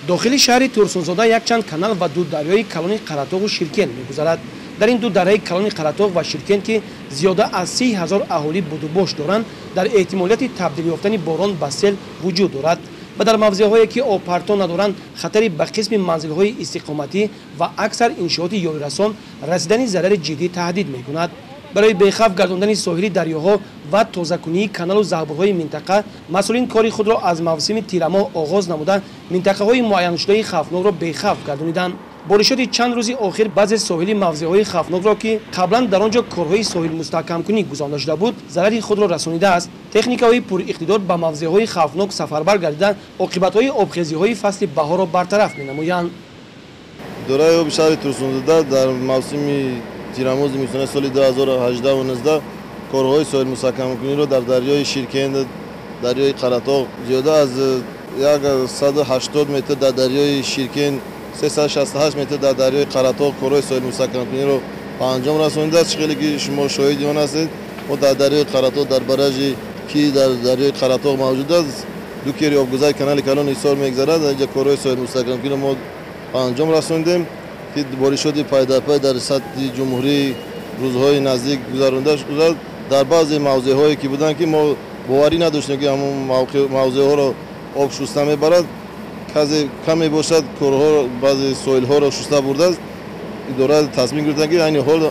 داخل شهر تورسونزاده یک چند کانال و دو دریای کلان قراتوگ شیرکند می‌گذرد. در این دو دریای کلان قراتوگ و شیرکند که زیاده از 30,000 اهالی بود و باش دارند، در احتمالیت تبدیل یافتن باران به سیل وجود دارد و در مواضع‌هایی که آب پرتو ندارند خطری به قسم منزل‌های استقامتی و اکثر انشاءات یاری‌رسان رسیدن ضرر جدی تهدید می‌کند. برای بیخوف گرداندن ساحلی دریاها و تازه‌کنی کانال و زغبرهای منطقه، مسئولین کاری خود را از موسم تیرماه آغاز نموده منطقه‌های معین شده خوفناک را بیخوف گردانیدند. بارشات چند روز اخیر بعضی ساحلی موضع‌های خوفناک را که قبلا در آنجا کارهای ساحلمستحکم‌کنی گذرانده شده بود ضرری خود را رسانیده است. تکنیک‌های پر اقتدار به موضع‌های خوفناک سفربر گردیده عاقبت‌های آبخیزی‌های فصل بهار را برطرف می‌نمایند. دورای آب شهر تورسونزاده در موسم تیرماه زمستان سال 2018 و 19 کارهای ساحلمستحکم‌کنی را در دریای شیرکند، دریای قراتوگ زیاده از 180 متر در دریای شیرکند 368 متر در دریای قراتوگ کارهای ساحلمستحکم‌کنی را به انجام رسانیده است. خیلی که شما شاهد آن هستید ما در دریای قراتوگ در برجی که در دریای قراتوگ موجود است دو کیری آبگذر کانال کلان ایثار می‌گذرد. اینجا کارهای ساحلمستحکم‌کنی ما به انجام رساندیم که بارشات پای در پای در سطح جمهوری روزهای نزدیک گذرانده شد. در بعضی موضع‌هایی که بودن که ما باوری نداشتیم که همون موضع‌ها را آب شسته می‌برد کمی باشد کارها بعضی سویل‌ها را شسته برده است. اداره تصمیم گرفته که این حال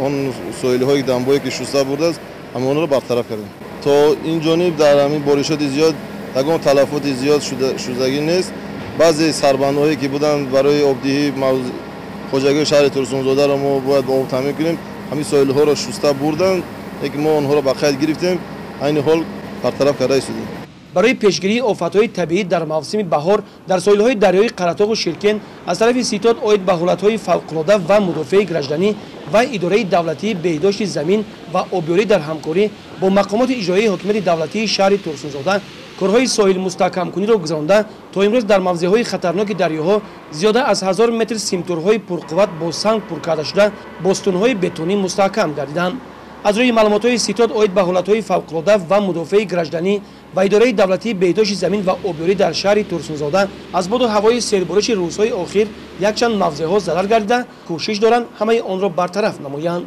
آن سویل‌های دنبایی که شسته برده است همون را برطرف کردیم. تا این جانب در همین بارشات زیاد تگام تلفات زیاد شدگی نیست. بعضی سربندهایی که بودن برای آبدهی خواجگی شهر تورسونزاده را ما باید با آب تامین کنیم همین سویل‌ها را شسته بردن که ما آنها را به قید گرفتیم این حال برطرف کرده شدیم. برای پیشگیری آفت‌های طبیعی در موسم بهار در ساحل‌های دریای قراتوگ و شیرکند از طرف ستاد عاید به حالت‌های فوق‌العاده و مدافع گردشدنی و اداره دولتی بهداشت زمین و آبیاری در همکاری با مقامات اجرایی حکومت دولتی شهر تورسونزاده کارهای ساحلمستحکم‌کنی را گذرانده تا امروز در موضع‌های خطرناک دریاها زیاده از 1000 متر سیمتورهای پرقوت با سنگ پر کرده شده بستون‌های بتونی مستحکم گردیدند. از روی معلومات‌های ستاد عاید به حالت‌های فوق‌العاده و مدافع گردشدنی و اداره دولتی بهداشت زمین و آبیاری در شهر تورسونزاده از باد و هوای سیلبارش روزهای اخیر یک چند موضع‌ها ضرر گردیده کوشش دارند همه آن را برطرف نمایند.